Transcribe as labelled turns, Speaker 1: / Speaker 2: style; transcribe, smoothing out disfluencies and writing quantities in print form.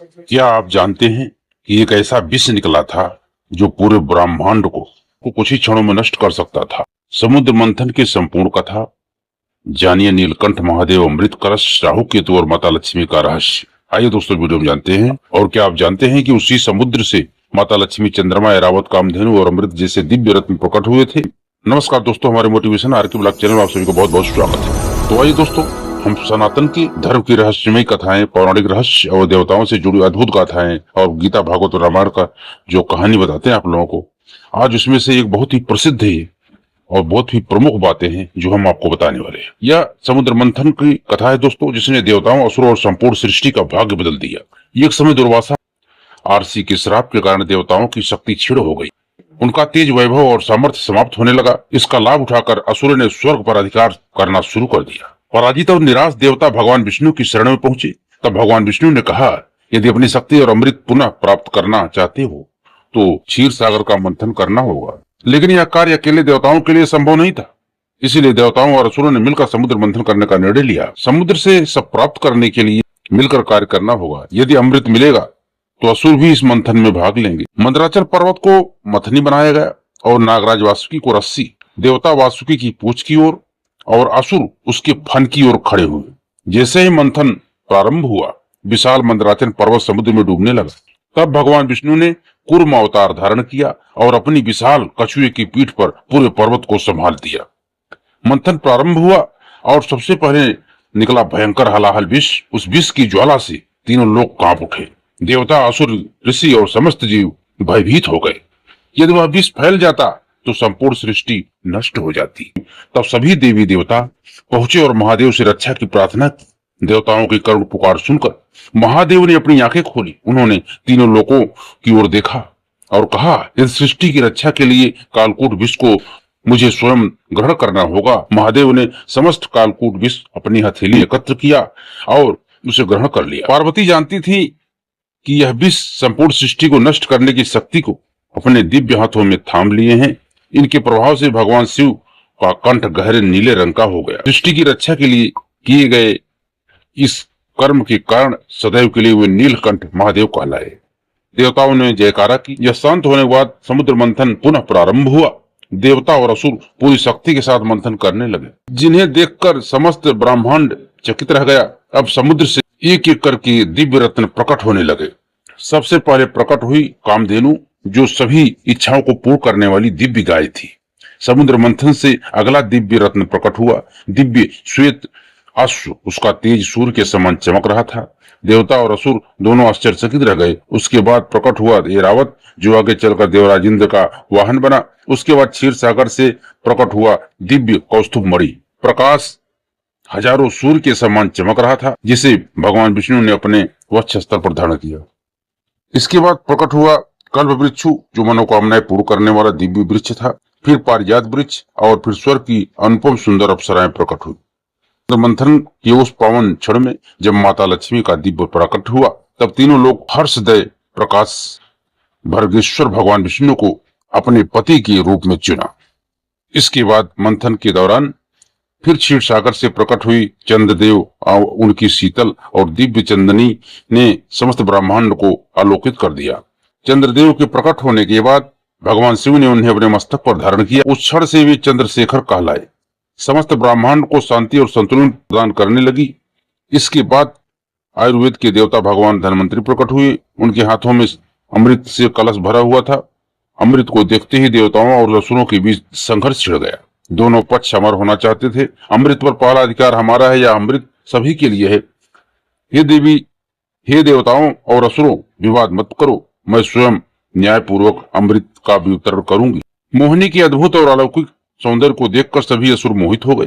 Speaker 1: क्या आप जानते हैं कि एक ऐसा विष निकला था जो पूरे ब्रह्मांड को कुछ ही क्षणों में नष्ट कर सकता था। समुद्र मंथन की संपूर्ण कथा जानिए। नीलकंठ, महादेव, अमृत कलश, राहु केतु और माता लक्ष्मी का रहस्य। आइए दोस्तों, वीडियो में जानते हैं। और क्या आप जानते हैं कि उसी समुद्र से माता लक्ष्मी, चंद्रमा, ऐरावत, कामधेनु और अमृत जैसे दिव्य रत्न प्रकट हुए थे। नमस्कार दोस्तों, हमारे मोटिवेशन आर के ब्लॉग चैनल में आप सभी को बहुत बहुत स्वागत है। तो आइए दोस्तों, हम सनातन की धर्म की रहस्यमय कथाएं, पौराणिक रहस्य और देवताओं से जुड़ी अद्भुत गाथाएं और गीता, भागवत और रामायण का जो कहानी बताते हैं आप लोगों को, आज उसमें से एक बहुत ही प्रसिद्ध है और बहुत ही प्रमुख बातें हैं जो हम आपको बताने वाले हैं। यह समुद्र मंथन की कथा है दोस्तों, जिसने देवताओं, असुरों और संपूर्ण सृष्टि का भाग्य बदल दिया। एक समय दुर्वासा आरसी के श्राप के कारण देवताओं की शक्ति क्षीण हो गई। उनका तेज, वैभव और सामर्थ्य समाप्त होने लगा। इसका लाभ उठाकर असुरों ने स्वर्ग पर अधिकार करना शुरू कर दिया। पराजित और निराश देवता भगवान विष्णु की शरण में पहुंचे। तब भगवान विष्णु ने कहा, यदि अपनी शक्ति और अमृत पुनः प्राप्त करना चाहते हो तो क्षीर सागर का मंथन करना होगा। लेकिन यह कार्य अकेले देवताओं के लिए संभव नहीं था। इसीलिए देवताओं और असुरों ने मिलकर समुद्र मंथन करने का निर्णय लिया। समुद्र से सब प्राप्त करने के लिए मिलकर कार्य करना होगा। यदि अमृत मिलेगा तो असुर भी इस मंथन में भाग लेंगे। मंदराचल पर्वत को मथनी बनाया गया और नागराज वासुकी को रस्सी, देवता वासुकी की पूंछ की ओर और असुर उसके फन की ओर खड़े हुए। जैसे ही मंथन प्रारंभ हुआ, विशाल मंदराचल पर्वत समुद्र में डूबने लगा। तब भगवान विष्णु ने कूर्म अवतार धारण किया और अपनी विशाल कछुए की पीठ पर पूरे पर्वत को संभाल दिया। मंथन प्रारंभ हुआ और सबसे पहले निकला भयंकर हलाहल विष। उस विष की ज्वाला से तीनों लोग कांप उठे। देवता, असुर, ऋषि और समस्त जीव भयभीत हो गए। यदि वह विष फैल जाता तो संपूर्ण सृष्टि नष्ट हो जाती। तब सभी देवी देवता पहुंचे और महादेव से रक्षा की प्रार्थना की। देवताओं की करुण पुकार सुनकर महादेव ने अपनी आंखें खोली। उन्होंने तीनों लोगों की ओर देखा और कहा, इस सृष्टि की रक्षा के लिए कालकूट विष को मुझे स्वयं ग्रहण करना होगा। महादेव ने समस्त कालकूट विष अपनी हथेली एकत्र किया और उसे ग्रहण कर लिया। पार्वती जानती थी कि यह विष संपूर्ण सृष्टि को नष्ट करने की शक्ति को अपने दिव्य हाथों में थाम लिए हैं। इनके प्रभाव से भगवान शिव का कंठ गहरे नीले रंग का हो गया। सृष्टि की रक्षा के लिए किए गए इस कर्म के कारण सदैव के लिए वे नीलकंठ महादेव कहलाए। देवताओं ने जयकारा की। यह शांत होने के बाद समुद्र मंथन पुनः प्रारंभ हुआ। देवता और असुर पूरी शक्ति के साथ मंथन करने लगे, जिन्हें देखकर समस्त ब्रह्मांड चकित रह गया। अब समुद्र से एक एक करके दिव्य रत्न प्रकट होने लगे। सबसे पहले प्रकट हुई कामधेनु, जो सभी इच्छाओं को पूर्ण करने वाली दिव्य गाय थी। समुद्र मंथन से अगला दिव्य रत्न प्रकट हुआ, दिव्य श्वेत अश्व। उसका तेज सूर्य के समान चमक रहा था। देवता और असुर दोनों आश्चर्यचकित रह गए। उसके बाद प्रकट हुआ ऐरावत, जो आगे चलकर देवराज इंद्र का वाहन बना। उसके बाद क्षीर सागर से प्रकट हुआ दिव्य कौस्तुभ मणि। प्रकाश हजारों सूर्य के समान चमक रहा था, जिसे भगवान विष्णु ने अपने वक्षस्थल पर धारण किया। इसके बाद प्रकट हुआ कल्प वृक्षु, जो मनोकामनाएं पूर्ण करने वाला दिव्य वृक्ष था। फिर पारिजात वृक्ष और फिर स्वर्ग की अनुपम सुंदर अप्सराएं प्रकट हुई। मंथन के उस पावन क्षण में जब माता लक्ष्मी का दिव्य प्रकट हुआ, तब तीनों लोग हर्षदय प्रकाश भर्गेश्वर भगवान विष्णु को अपने पति के रूप में चुना। इसके बाद मंथन के दौरान फिर क्षीर सागर से प्रकट हुई चंद्रदेव और उनकी शीतल और दिव्य चंदनी ने समस्त ब्रह्मांड को आलोकित कर दिया। चंद्रदेव के प्रकट होने के बाद भगवान शिव ने उन्हें अपने मस्तक पर धारण किया। उस क्षण से वे चंद्रशेखर कहलाए। समस्त ब्रह्मांड को शांति और संतुलन प्रदान करने लगी। इसके बाद आयुर्वेद के देवता भगवान धन्वंतरी प्रकट हुए। उनके हाथों में अमृत से कलश भरा हुआ था। अमृत को देखते ही देवताओं और असुरों के बीच संघर्ष छिड़ गया। दोनों पक्ष अमर होना चाहते थे। अमृत पर पहला अधिकार हमारा है या अमृत सभी के लिए है? हे देवी, हे देवताओं और असुरों, विवाद मत करो। मैं स्वयं न्यायपूर्वक अमृत का वितरण करूंगी। मोहिनी के अद्भुत और अलौकिक सौंदर्य को देखकर सभी असुर मोहित हो गए।